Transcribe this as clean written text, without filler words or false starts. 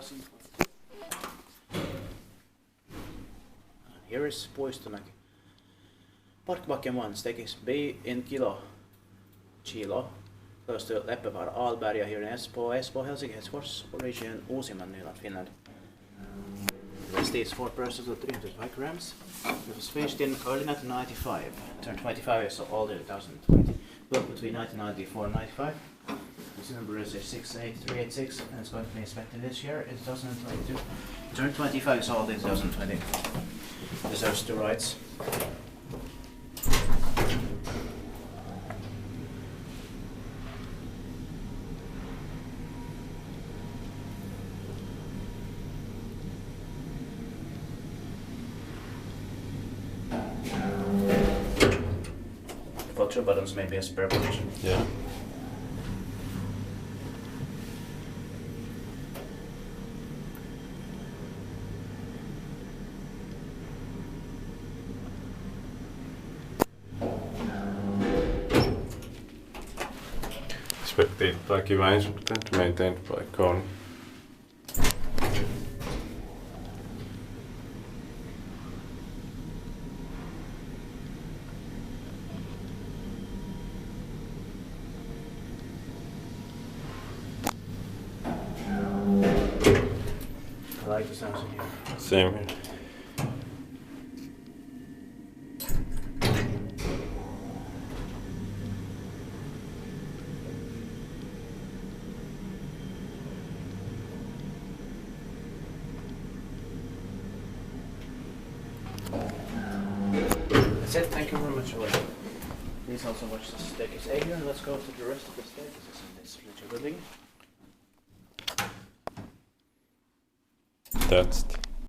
2022. Here is Puistomäki. Parkbacken 1, stake is B in kilo, close to Leppävaara, Alberga here in Espoo, Helsinki, Helsingfors, region Uusimaa, Finland. Rest is 4 persons of 305 grams. It was finished in early 1995. Turned 25 years old in 2020. Built between 1994 and 95. This number is 68386 and it's going to be inspected this year in 2022. Turned 25 years old in 2020. Deserves 2 rights. Filter buttons may be a spare position. Yeah. Expected documentation maintained by Kone. I like the sounds in here. Same here. That's it, thank you very much for watching. Please also watch the staircase A here and let's go to the rest of the staircases in this little building. That's